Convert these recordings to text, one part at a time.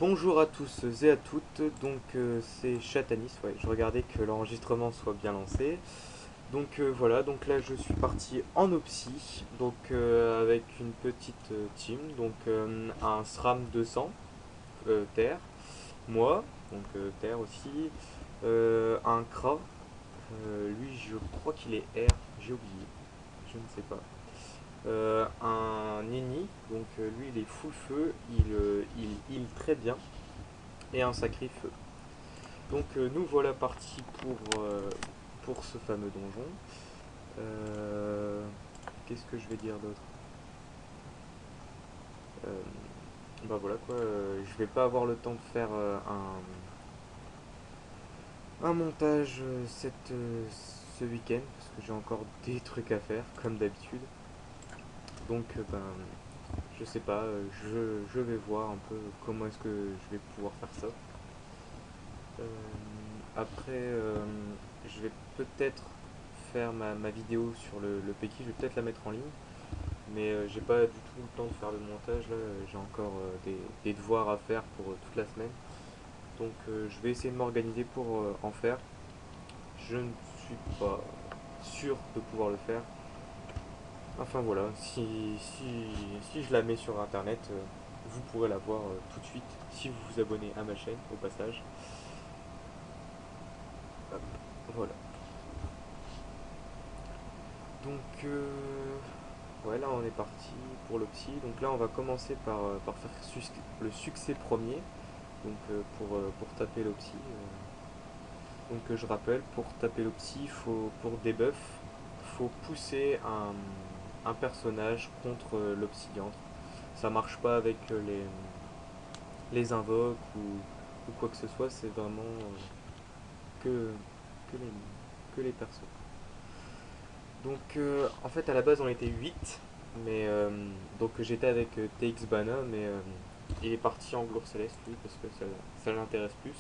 Bonjour à tous et à toutes, donc c'est Chatanis, ouais, je regardais que l'enregistrement soit bien lancé. Donc voilà, donc là je suis parti en Opsy, donc avec une petite team, donc un SRAM 200, Terre, moi, donc Terre aussi, un Kra, lui je crois qu'il est R, j'ai oublié, je ne sais pas. Un Nini, donc lui il est full feu, il heal très bien, et un sacré feu. Donc nous voilà partis pour ce fameux donjon. Euh, Qu'est-ce que je vais dire d'autre? Euh, Bah voilà quoi, je vais pas avoir le temps de faire un montage ce week-end parce que j'ai encore des trucs à faire comme d'habitude. Donc ben je sais pas, je vais voir un peu comment est-ce que je vais pouvoir faire ça. Euh, Après, je vais peut-être faire ma vidéo sur le Peki, je vais peut-être la mettre en ligne, mais j'ai pas du tout le temps de faire le montage là, j'ai encore des devoirs à faire pour toute la semaine. Donc je vais essayer de m'organiser pour en faire. Je ne suis pas sûr de pouvoir le faire. Enfin voilà, si je la mets sur internet, vous pourrez la voir tout de suite si vous vous abonnez à ma chaîne au passage. Hop, voilà. Donc ouais, là on est parti pour le psy. Donc là on va commencer par faire le succès premier. Donc pour taper l'opsy. Donc je rappelle, pour taper l'opsy, pour debuff, faut pousser un personnage contre l'obsidiantre. Ça marche pas avec les invoques ou quoi que ce soit, c'est vraiment que, que, les, que les persos. Donc en fait à la base on était 8 mais donc j'étais avec TX Bana, mais il est parti en gloire céleste lui parce que ça l'intéresse plus.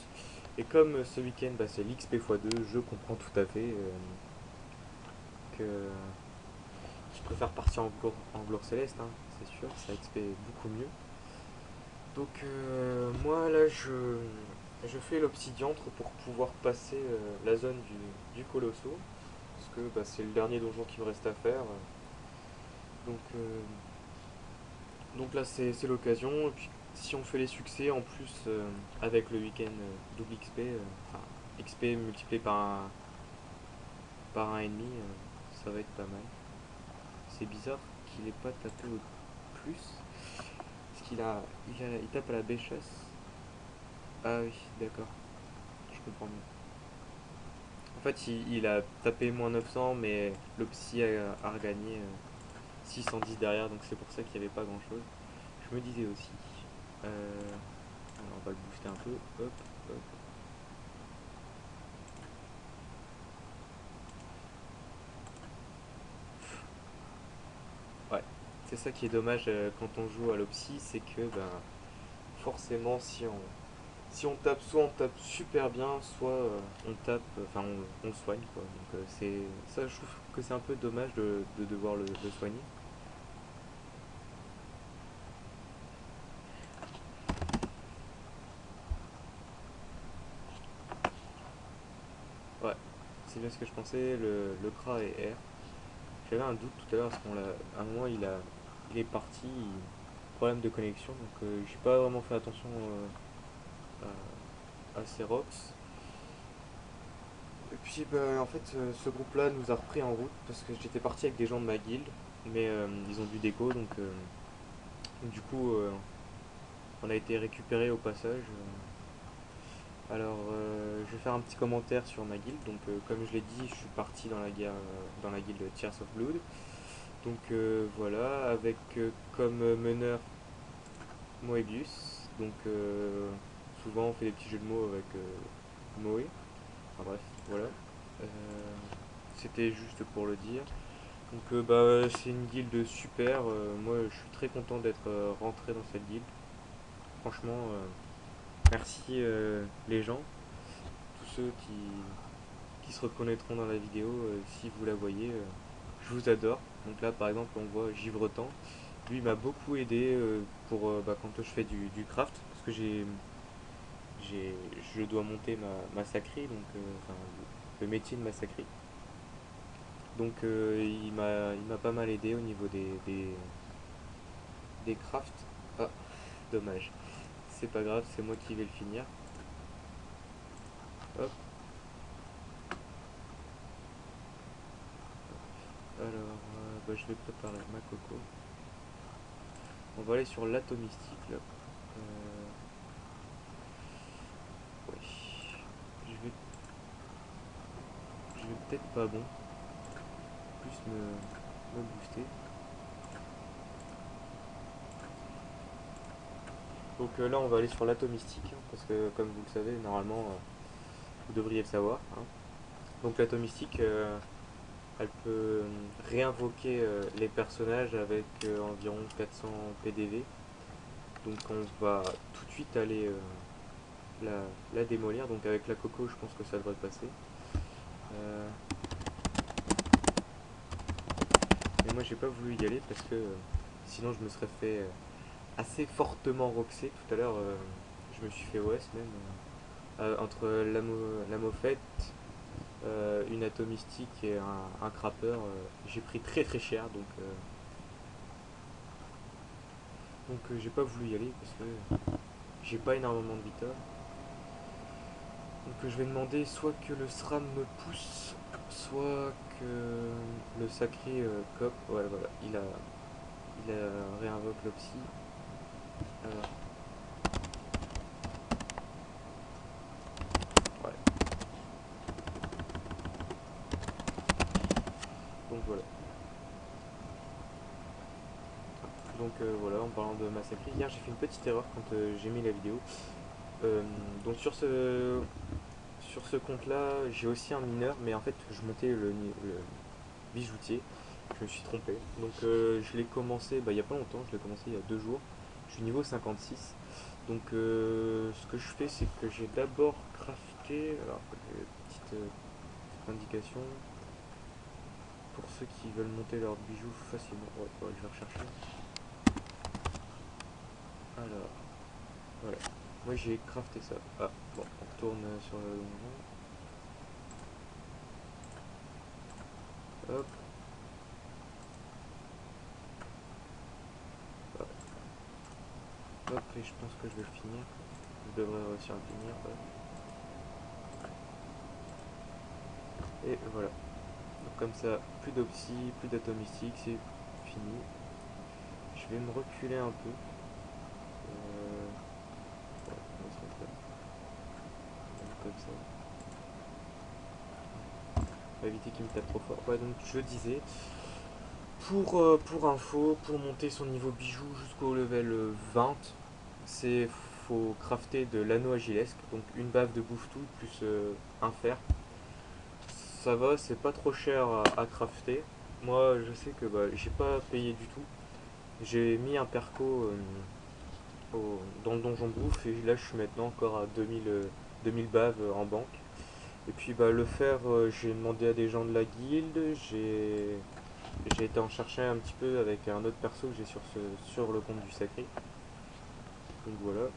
Et comme ce week-end bah, c'est l'XP x2, je comprends tout à fait que je préfère partir en gloire céleste, hein, c'est sûr, ça XP beaucoup mieux. Donc moi là je fais l'obsidiantre pour pouvoir passer la zone du colosso parce que bah, c'est le dernier donjon qui me reste à faire. Donc Donc là c'est l'occasion, et puis si on fait les succès en plus avec le week-end double XP, enfin XP multiplié par un ennemi, ça va être pas mal. C'est bizarre qu'il ait pas tapé au plus, parce il tape à la béchasse. Ah oui, d'accord, je comprends mieux. En fait il a tapé moins 900 mais le psy a regagné 610 derrière, donc c'est pour ça qu'il n'y avait pas grand chose. Je me disais aussi. Alors on va le booster un peu. Hop, hop. Ouais, c'est ça qui est dommage quand on joue à l'Opsy, c'est que ben, forcément si on tape, soit on tape super bien, soit on tape, enfin on le soigne quoi. Donc c'est ça, je trouve que c'est un peu dommage de devoir le soigner. Ouais, c'est bien ce que je pensais, le Kra et R. J'avais un doute tout à l'heure parce qu'à un moment il est parti, problème de connexion, donc j'ai pas vraiment fait attention à ces rocks. Et puis bah, en fait ce groupe-là nous a repris en route parce que j'étais parti avec des gens de ma guilde, mais ils ont du déco donc du coup on a été récupérés au passage. Alors je vais faire un petit commentaire sur ma guilde. Donc comme je l'ai dit, je suis parti dans la guerre dans la guilde Tears of Blood. Donc voilà, avec comme meneur Moebius. Donc souvent on fait des petits jeux de mots avec Moe. Enfin bref, voilà. Euh, C'était juste pour le dire. Donc bah, c'est une guilde super. Moi je suis très content d'être rentré dans cette guilde. Franchement, merci les gens, tous ceux qui se reconnaîtront dans la vidéo si vous la voyez. Je vous adore. Donc là par exemple on voit Givretan. Lui il m'a beaucoup aidé pour bah, quand je fais du craft. Parce que je dois monter ma sacrie, donc enfin, le métier de ma sacrie. Donc il m'a pas mal aidé au niveau des crafts. Ah, dommage. C'est pas grave, c'est moi qui vais le finir. Hop, alors bah, je vais préparer ma coco. On va aller sur l'atomistique là. Ouais. Je vais, je vais peut-être pas bon. Plus me booster. Donc là on va aller sur l'atomistique, hein, parce que comme vous le savez, normalement vous devriez le savoir, hein. Donc l'atomistique, elle peut réinvoquer les personnages avec environ 400 PDV. Donc on va tout de suite aller la démolir. Donc avec la coco, je pense que ça devrait passer. Euh, mais moi j'ai pas voulu y aller parce que sinon je me serais fait assez fortement roxer tout à l'heure. Je me suis fait OS même entre la moffette, une atomistique et un crapper. J'ai pris très très cher donc j'ai pas voulu y aller parce que j'ai pas énormément de vita. Donc je vais demander soit que le SRAM me pousse, soit que le sacré cop, ouais voilà, il a réinvoque l'opsie. Alors, ouais, donc voilà. Donc voilà, en parlant de massacrer, hier j'ai fait une petite erreur quand j'ai mis la vidéo. Donc sur ce compte là, j'ai aussi un mineur, mais en fait je montais le bijoutier. Je me suis trompé. Donc je l'ai commencé il y a pas longtemps, je l'ai commencé il y a 2 jours. Je suis niveau 56. Donc ce que je fais, c'est que j'ai d'abord crafté. Alors, petite indication. Pour ceux qui veulent monter leurs bijoux facilement. Ouais, je vais rechercher. Alors, voilà. Moi j'ai crafté ça. Ah, bon, on retourne sur le donjon. Hop, hop, hop, et je pense que je vais le finir. Je devrais réussir à le finir. Et voilà. Donc comme ça, plus d'opsie, plus d'atomistique, c'est fini. Je vais me reculer un peu. Ouais, on va se mettre là. Comme ça. On va éviter qu'il me tape trop fort. Ouais, donc je disais, pour info, pour monter son niveau bijou jusqu'au level 20, c'est faut crafter de l'anneau agilesque, donc une bave de bouffe-tout plus un fer. Ça va, c'est pas trop cher à crafter. Moi, je sais que j'ai pas payé du tout. J'ai mis un perco dans le donjon bouffe et là je suis maintenant encore à 2000 baves en banque. Et puis le fer, j'ai demandé à des gens de la guilde, j'ai été en chercher un petit peu avec un autre perso que j'ai sur le compte du sacré. Donc voilà.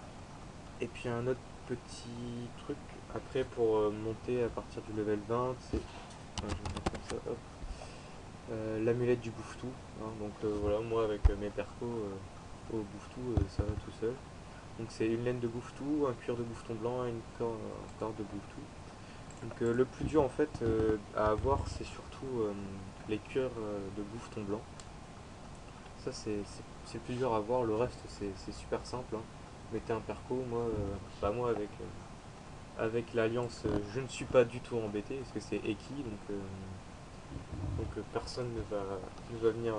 Et puis un autre petit truc après pour monter à partir du level 20, c'est. Je vais faire comme ça, hop. L'amulette du bouffe-tout, hein. Donc voilà, moi avec mes percos au bouffe-tout, ça va tout seul. Donc c'est une laine de bouffe-tout, un cuir de bouffeton blanc et une corde de bouffe-tout. Donc le plus dur en fait à avoir, c'est surtout les cuirs de bouffeton blanc. Ça c'est le plus dur à avoir, le reste c'est super simple, hein. Mettez un perco, moi avec l'alliance je ne suis pas du tout embêté parce que c'est Eki, donc personne ne va venir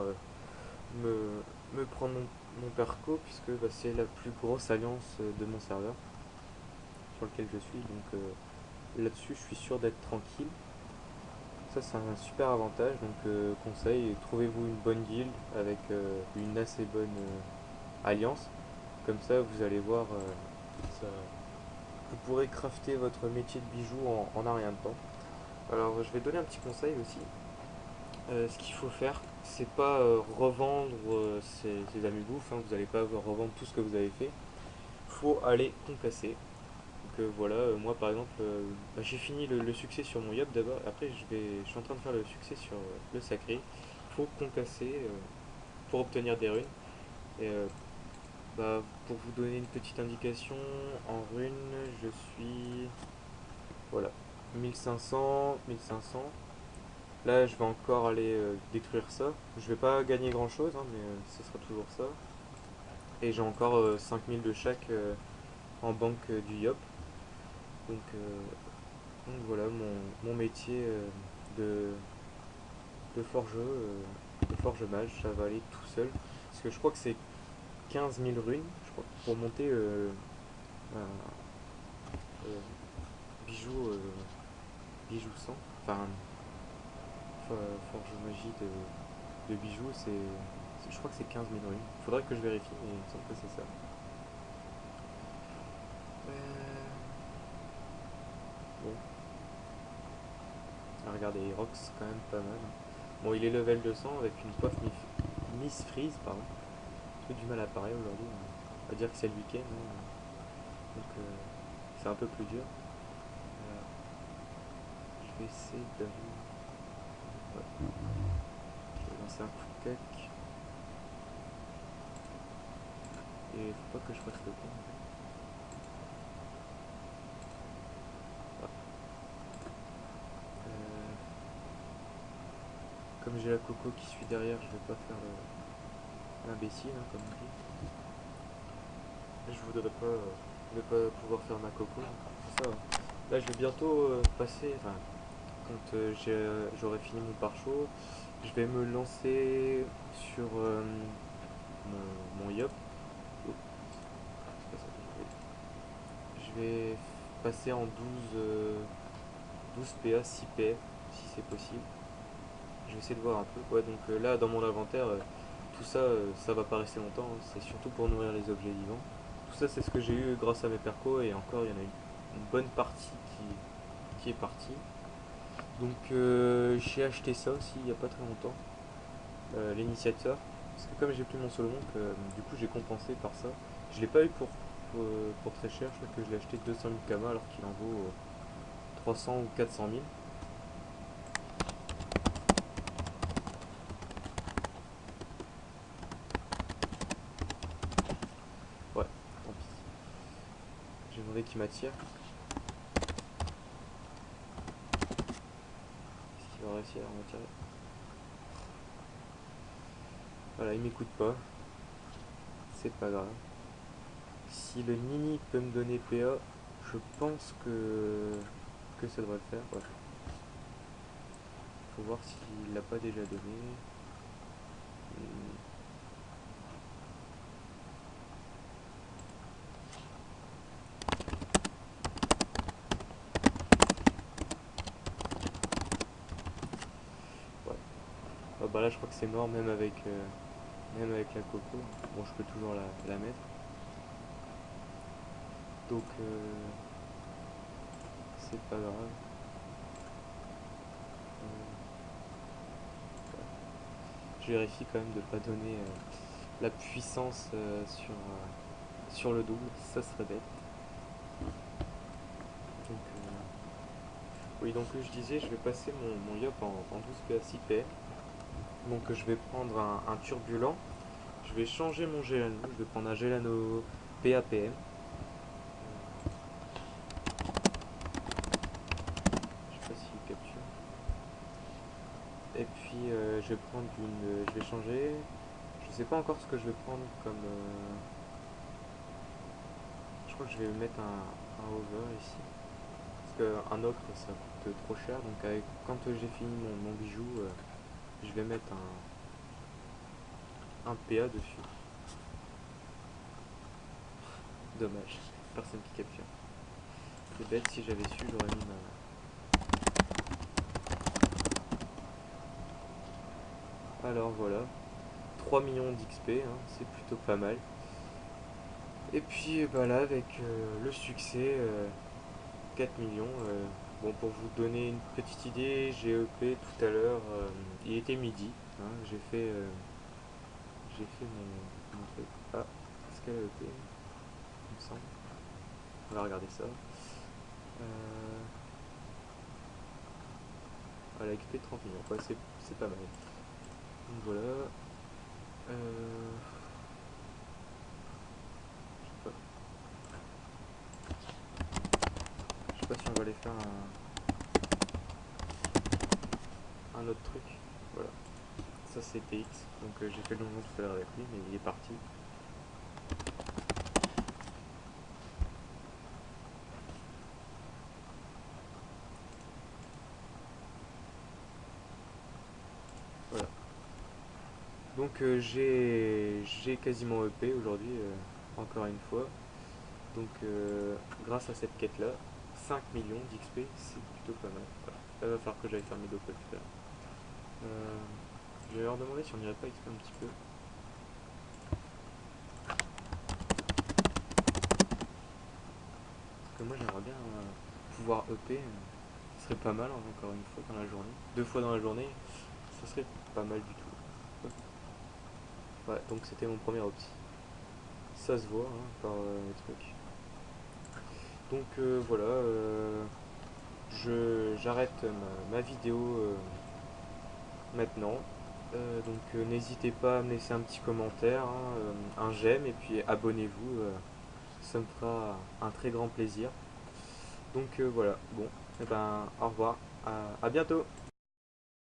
me prendre mon perco puisque c'est la plus grosse alliance de mon serveur sur lequel je suis. Donc là-dessus, je suis sûr d'être tranquille. Ça, c'est un super avantage. Donc conseil, trouvez-vous une bonne guilde avec une assez bonne alliance. Comme ça, vous allez voir, ça, vous pourrez crafter votre métier de bijoux en un rien de temps. Alors, je vais donner un petit conseil aussi. Ce qu'il faut faire, c'est pas revendre ces amis bouffes, hein, vous n'allez pas revendre tout ce que vous avez fait. Faut aller concasser. Donc voilà, moi par exemple, bah, j'ai fini le succès sur mon Yop d'abord, après je suis en train de faire le succès sur le sacré. Faut compasser pour obtenir des runes. Et bah, pour vous donner une petite indication, en runes, je suis, voilà, 1500, 1500. Là, je vais encore aller détruire ça. Je vais pas gagner grand chose, hein, mais ce sera toujours ça. Et j'ai encore 5000 de chaque en banque du Yop. Donc, euh, donc voilà, mon métier de, de forgeux, de forge mage, ça va aller tout seul. Parce que je crois que c'est 15 000 runes, je crois, pour monter un bijou, bijou 100. Enfin, forge magie de bijoux, je crois que c'est 15 000 runes. Faudrait que je vérifie, mais il me semble que c'est ça. Bon, à regarder, Rox, quand même pas mal. Bon, il est level 200 avec une coiffe Miss Freeze, pardon. J'ai du mal à parler aujourd'hui. On va dire que c'est le week-end, hein. Donc c'est un peu plus dur. Je vais essayer d'aller. Ouais. Je vais lancer un coup de cac. Et faut pas que je fasse le con. Ah. Euh, Comme j'ai la coco qui suit derrière, je vais pas faire l'imbécile, hein, comme on dit. Je voudrais pas ne pas pouvoir faire ma coco. Ça, là, je vais bientôt passer. Enfin, quand j'aurai fini mon pare-chaud, je vais me lancer sur mon Yop. Oh, c'est pas ça que je vais passer en 12 PA, 6 PF, si c'est possible. Je vais essayer de voir un peu. Ouais, donc là, dans mon inventaire, tout ça, ça va pas rester longtemps, hein. C'est surtout pour nourrir les objets vivants. Tout ça, c'est ce que j'ai eu grâce à mes percos, et encore, il y en a une bonne partie qui est partie. Donc j'ai acheté ça aussi il n'y a pas très longtemps, l'initiateur. Parce que comme j'ai plus mon Solomon, du coup j'ai compensé par ça. Je l'ai pas eu pour très cher, je crois que je l'ai acheté 200 000 kama alors qu'il en vaut 300 ou 400 000. Ouais, tant pis. J'ai demandé qu'il m'attire. Est-ce qu'il va réussir à m'attirer? Voilà, il m'écoute pas. C'est pas grave. Si le Nini peut me donner PA, je pense que ça devrait le faire. Ouais. Faut voir s'il l'a pas déjà donné. Hmm. Ouais. Ah bah là, je crois que c'est mort, même avec la coco. Bon, je peux toujours la mettre. Donc, c'est pas grave. Je vérifie quand même de pas donner la puissance sur le double. Ça serait bête. Donc, oui, donc je disais, je vais passer mon Yop en 12 PA 6 PM. Donc, je vais prendre un turbulent. Je vais changer mon Gelano. Je vais prendre un Gelano PAPM. Je sais pas s'il capture. Et puis je vais prendre je vais changer. Je sais pas encore ce que je vais prendre comme. Je crois que je vais mettre un over ici. Parce qu'un ocre ça coûte trop cher. Donc quand j'ai fini mon bijou, je vais mettre un PA dessus. Dommage. Personne qui capture. C'est bête, si j'avais su, j'aurais mis ma. Alors voilà. 3 millions d'XP, hein, c'est plutôt pas mal. Et puis bah là, avec le succès, 4 millions. Bon, pour vous donner une petite idée, j'ai EP tout à l'heure, il était midi, hein, j'ai fait mon truc. Ah, est-ce qu'elle a EP? Il me semble. On va regarder ça. Euh, voilà, XP 30 millions, ouais, c'est pas mal. Donc voilà. Euh, je sais je sais pas si on va aller faire un autre truc. Voilà. Ça c'est TX. Donc j'ai fait le donjon tout à l'heure avec lui, mais il est parti. Voilà. Donc j'ai quasiment EP aujourd'hui, encore une fois. Donc grâce à cette quête là, 5 millions d'XP, c'est plutôt pas mal. Voilà. Là, il va falloir que j'aille faire mes dopes tout à l'heure. Euh, je vais leur demander si on irait pas XP un petit peu. Parce que moi j'aimerais bien pouvoir EP, ce serait pas mal, hein, encore une fois dans la journée. 2 fois dans la journée, ce serait pas mal du tout. Ouais, donc c'était mon premier opti. Ça se voit hein, par les trucs. Donc voilà, j'arrête ma vidéo maintenant. Donc n'hésitez pas à me laisser un petit commentaire, hein, un j'aime et puis abonnez-vous, ça me fera un très grand plaisir. Donc voilà, bon, et ben au revoir, à bientôt.